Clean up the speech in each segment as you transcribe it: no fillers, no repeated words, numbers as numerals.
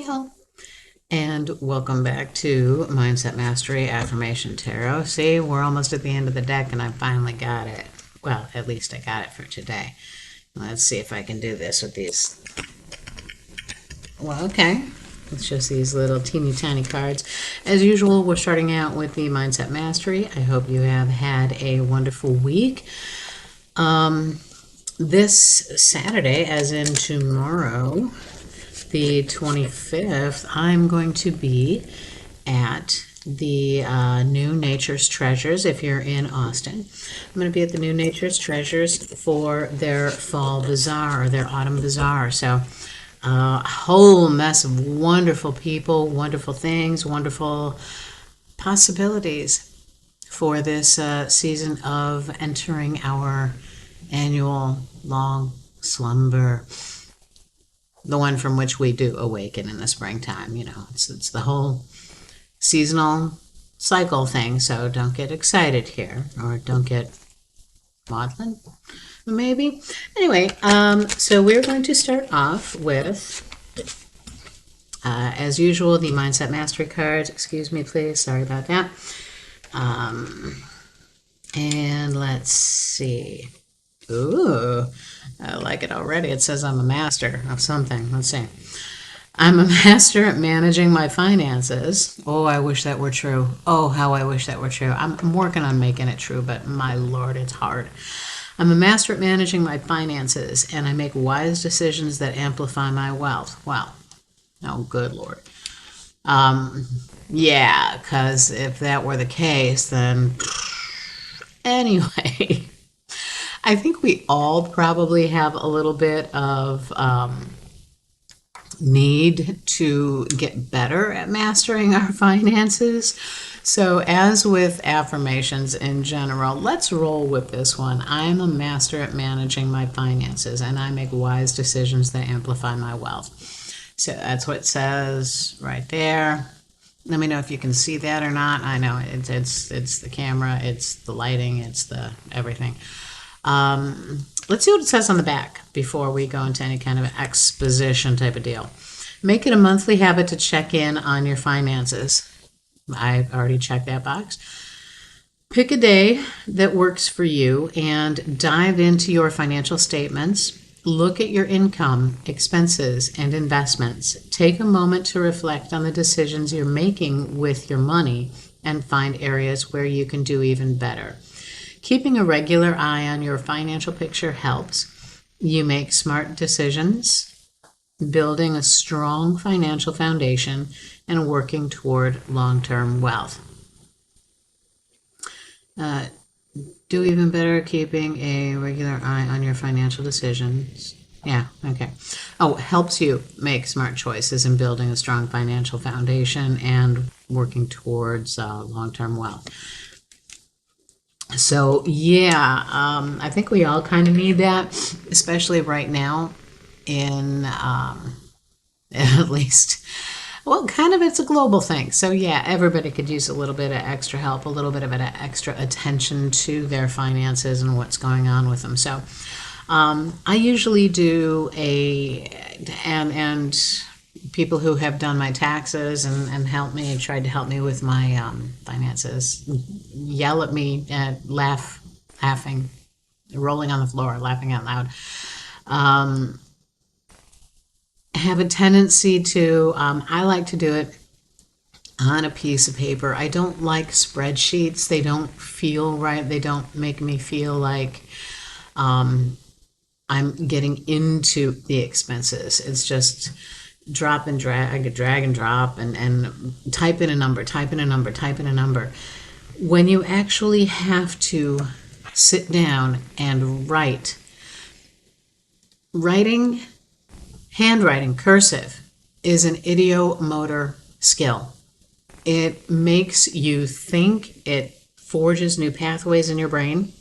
Hi all, and welcome back to Mindset Mastery Affirmation Tarot. See, we're almost at the end of the deck and I finally got it. Well, at least I got it for today. Let's see if I can do this with these. Well, okay. It's just these little teeny tiny cards. As usual, we're starting out with the Mindset Mastery. I hope you have had a wonderful week. This Saturday, as in tomorrow, the 25th, I'm going to be at the New Nature's Treasures. If you're in Austin, I'm going to be at the New Nature's Treasures for their fall bazaar, or their autumn bazaar. So a whole mess of wonderful people, wonderful things, wonderful possibilities for this season of entering our annual long slumber, the one from which we do awaken in the springtime. You know, it's the whole seasonal cycle thing, so don't get excited here, or don't get maudlin, maybe. Anyway, so we're going to start off with, as usual, the Mindset Mastery cards. Excuse me, please. Sorry about that. And let's see. Ooh, I like it already. It says I'm a master of something. Let's see. I'm a master at managing my finances. Oh, I wish that were true. Oh, how I wish that were true. I'm working on making it true, but my Lord, it's hard. I'm a master at managing my finances, and I make wise decisions that amplify my wealth. Well, oh, good Lord. Yeah, because if that were the case, then anyway. I think we all probably have a little bit of need to get better at mastering our finances. So as with affirmations in general, let's roll with this one. I'm a master at managing my finances, and I make wise decisions that amplify my wealth. So that's what it says right there. Let me know if you can see that or not. I know it's the camera, it's the lighting, it's the everything. Let's see what it says on the back before we go into any kind of exposition type of deal. Make it a monthly habit to check in on your finances. I've already checked that box. Pick a day that works for you and dive into your financial statements. Look at your income, expenses, and investments. Take a moment to reflect on the decisions you're making with your money and find areas where you can do even better. Keeping a regular eye on your financial picture helps you make smart decisions, building a strong financial foundation, and working toward long-term wealth. Do even better keeping a regular eye on your financial decisions. Yeah, okay. Oh, helps you make smart choices in building a strong financial foundation and working towards long-term wealth. So yeah, I think we all kind of need that, especially right now in at least, well, kind of it's a global thing. So yeah, everybody could use a little bit of extra help, a little bit of an extra attention to their finances and what's going on with them. So I usually do and people who have done my taxes and tried to help me with my finances, yell at me, laughing, rolling on the floor, laughing out loud. Have a tendency to, I like to do it on a piece of paper. I don't like spreadsheets. They don't feel right. They don't make me feel like I'm getting into the expenses. It's just drag and drop, and type in a number. When you actually have to sit down and handwriting, cursive, is an ideomotor skill. It makes you think, it forges new pathways in your brain.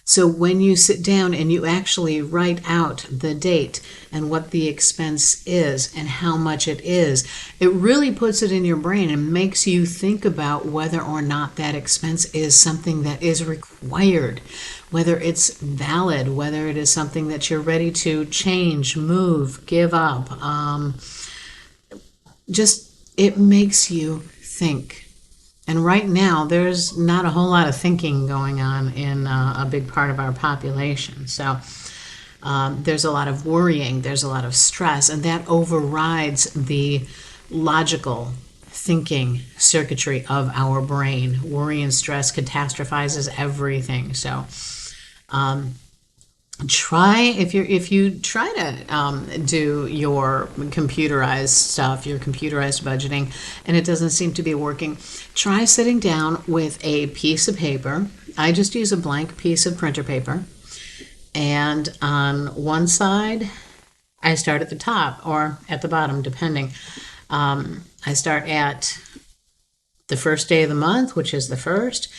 So when you sit down and you actually write out the date and what the expense is and how much it is, it really puts it in your brain and makes you think about whether or not that expense is something that is required, whether it's valid, whether it is something that you're ready to change, move, give up. it makes you think. And right now, there's not a whole lot of thinking going on in a big part of our population. So there's a lot of worrying, there's a lot of stress, and that overrides the logical thinking circuitry of our brain. Worry and stress catastrophizes everything. So if you try to do your computerized stuff, your computerized budgeting, and it doesn't seem to be working, try sitting down with a piece of paper. I just use a blank piece of printer paper, and on one side I start at the top or at the bottom, depending. I start at the first day of the month, which is the first,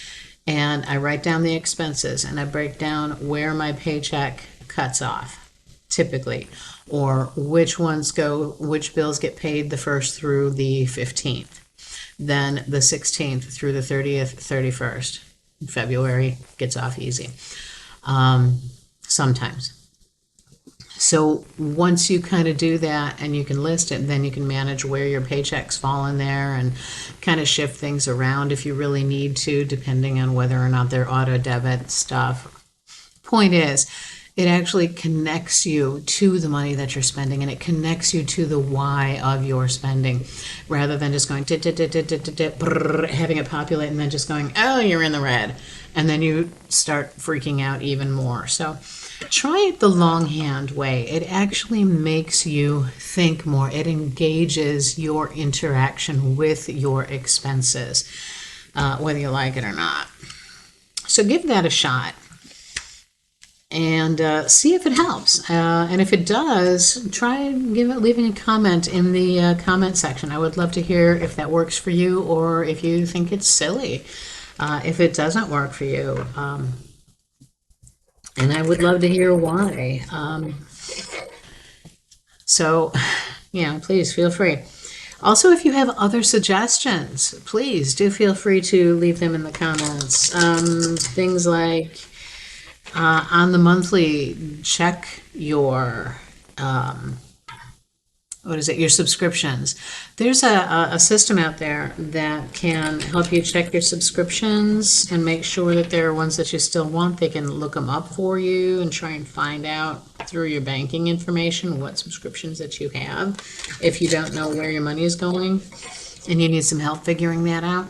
and I write down the expenses, and I break down where my paycheck cuts off, typically, or which bills get paid the 1st through the 15th, then the 16th through the 30th, 31st. February gets off easy, sometimes. So once you kind of do that and you can list it, then you can manage where your paychecks fall in there and kind of shift things around if you really need to, depending on whether or not they're auto debit stuff. Point is, it actually connects you to the money that you're spending, and it connects you to the why of your spending, rather than just going having it populate and then just going, oh, you're in the red, and then you start freaking out even more. So try it the longhand way. It actually makes you think more. It engages your interaction with your expenses, whether you like it or not. So give that a shot and see if it helps. And if it does, try leaving a comment in the comment section. I would love to hear if that works for you or if you think it's silly. If it doesn't work for you. And I would love to hear why. So, please feel free. Also, if you have other suggestions, please do feel free to leave them in the comments. Things like on the monthly, check your your subscriptions. There's a system out there that can help you check your subscriptions and make sure that there are ones that you still want. They can look them up for you and try and find out through your banking information what subscriptions that you have if you don't know where your money is going and you need some help figuring that out.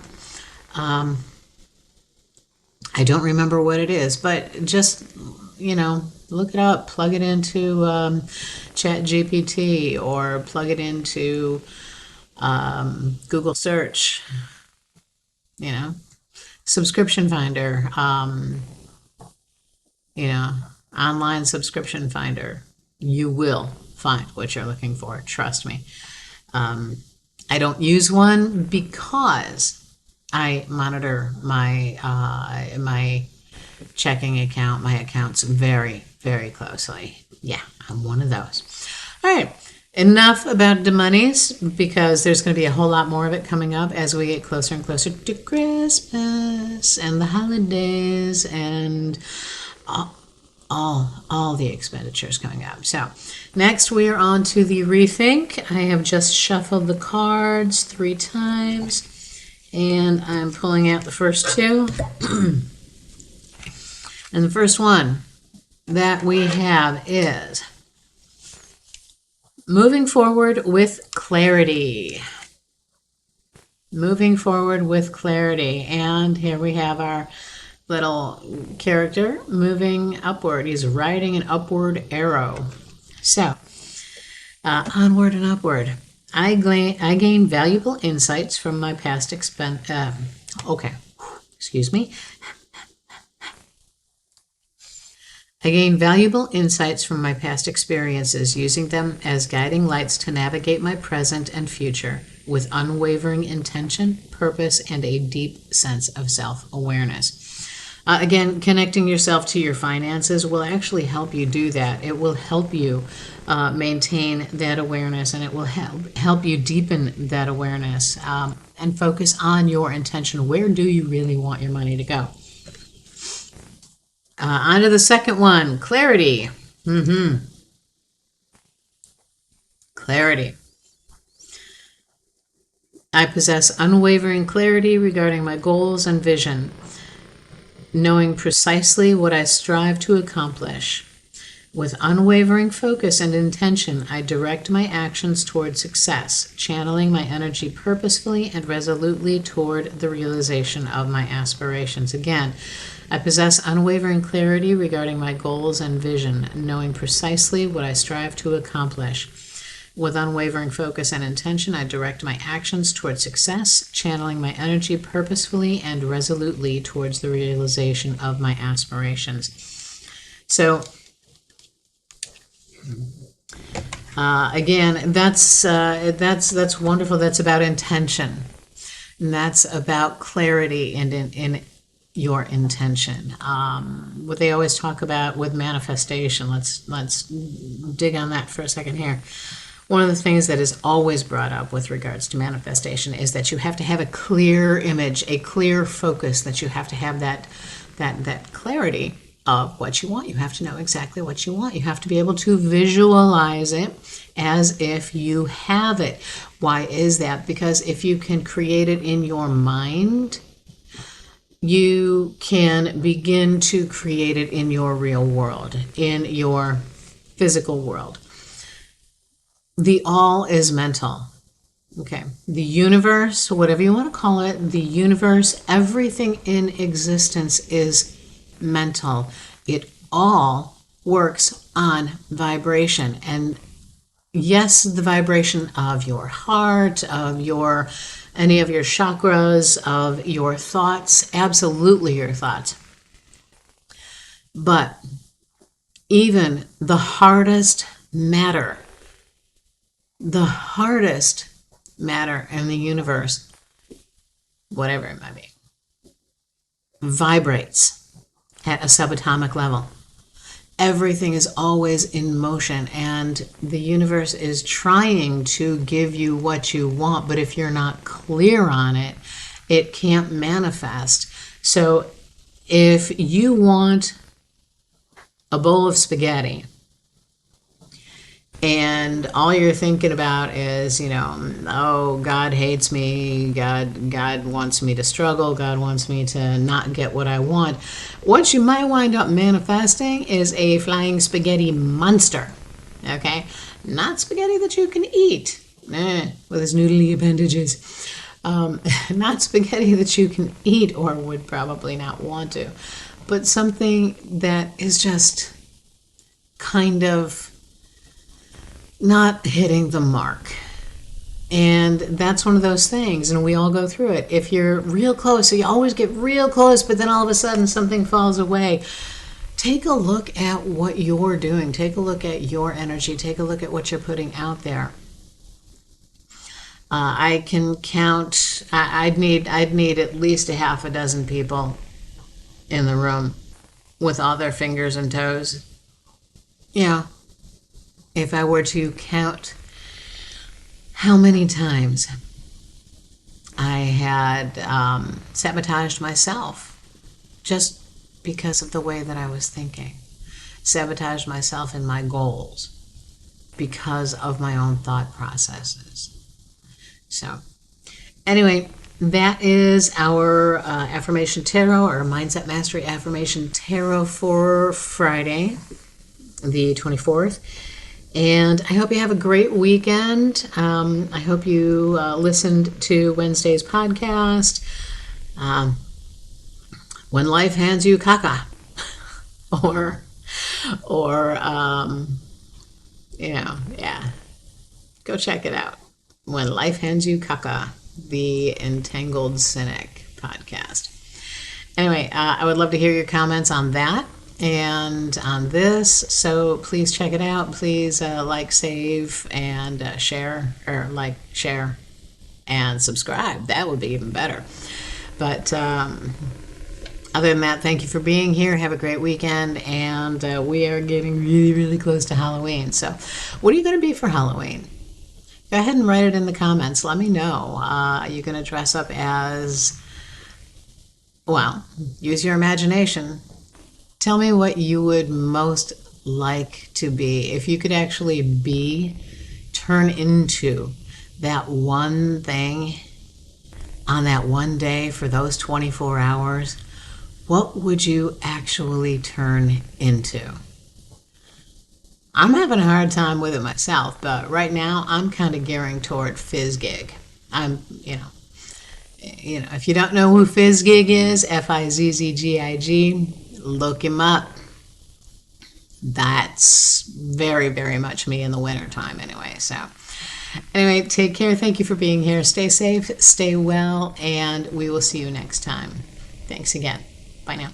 I don't remember what it is, but just, look it up, plug it into ChatGPT or plug it into Google search, subscription finder, online subscription finder. You will find what you're looking for, trust me. I don't use one because I monitor my my checking account, my accounts very, very closely. Yeah, I'm one of those. All right, enough about the monies, because there's going to be a whole lot more of it coming up as we get closer and closer to Christmas and the holidays and all the expenditures coming up. So next we are on to the rethink. I have just shuffled the cards 3 times. And I'm pulling out the first 2. And the first one that we have is moving forward with clarity. Moving forward with clarity. And here we have our little character moving upward. He's riding an upward arrow. So, onward and upward. I gain valuable insights from my past I gain valuable insights from my past experiences, using them as guiding lights to navigate my present and future with unwavering intention, purpose, and a deep sense of self-awareness. Again, connecting yourself to your finances will actually help you do that. It will help you maintain that awareness, and it will help you deepen that awareness and focus on your intention. Where do you really want your money to go? On to the second one, clarity. Clarity. I possess unwavering clarity regarding my goals and vision, knowing precisely what I strive to accomplish. With unwavering focus and intention, I direct my actions toward success, channeling my energy purposefully and resolutely toward the realization of my aspirations. Again, I possess unwavering clarity regarding my goals and vision, knowing precisely what I strive to accomplish. With unwavering focus and intention, I direct my actions toward success, channeling my energy purposefully and resolutely towards the realization of my aspirations. So, again, that's wonderful. That's about intention, and that's about clarity in your intention. What they always talk about with manifestation. Let's dig on that for a second here. One of the things that is always brought up with regards to manifestation is that you have to have a clear image, a clear focus. That you have to have that clarity of what you want. You have to know exactly what you want. You have to be able to visualize it as if you have it. Why is that? Because if you can create it in your mind, you can begin to create it in your real world, in your physical world. The all is mental. Okay. The universe, whatever you want to call it, the universe, everything in existence is mental. It all works on vibration. And yes, the vibration of your heart, of any of your chakras, of your thoughts, absolutely your thoughts. But even the hardest matter in the universe, whatever it might be, vibrates at a subatomic level. Everything is always in motion, and the universe is trying to give you what you want, but if you're not clear on it, it can't manifest. So if you want a bowl of spaghetti, and all you're thinking about is, oh, God hates me, God wants me to struggle, God wants me to not get what I want. What you might wind up manifesting is a flying spaghetti monster, okay? Not spaghetti that you can eat, with its noodly appendages. Not spaghetti that you can eat or would probably not want to, but something that is just kind of not hitting the mark. And that's one of those things, and we all go through it. If you're real close, so you always get real close, but then all of a sudden something falls away. Take a look at what you're doing. Take a look at your energy. Take a look at what you're putting out there. I can count, I'd need at least a half a dozen people in the room with all their fingers and toes. Yeah. If I were to count how many times I had sabotaged myself just because of the way that I was thinking. Sabotaged myself in my goals because of my own thought processes. So, anyway, that is our Affirmation Tarot, or Mindset Mastery Affirmation Tarot for Friday, the 24th. And I hope you have a great weekend. I hope you listened to Wednesday's podcast. When life hands you caca, or go check it out. When life hands you caca, the Entangled Cynic podcast. Anyway, I would love to hear your comments on that and on this, so please check it out. Please like, save, and share, or like, share, and subscribe. That would be even better. But other than that, thank you for being here. Have a great weekend, and we are getting really, really close to Halloween. So what are you going to be for Halloween? Go ahead and write it in the comments. Let me know. You're going to dress up as, well, use your imagination. Tell me what you would most like to be. If you could actually turn into that one thing on that one day for those 24 hours, what would you actually turn into? I'm having a hard time with it myself, but right now I'm kind of gearing toward Fizzgig. If you don't know who Fizzgig is, Fizzgig, look him up. That's very, very much me in the wintertime anyway. So anyway, take care. Thank you for being here. Stay safe, stay well, and we will see you next time. Thanks again. Bye now.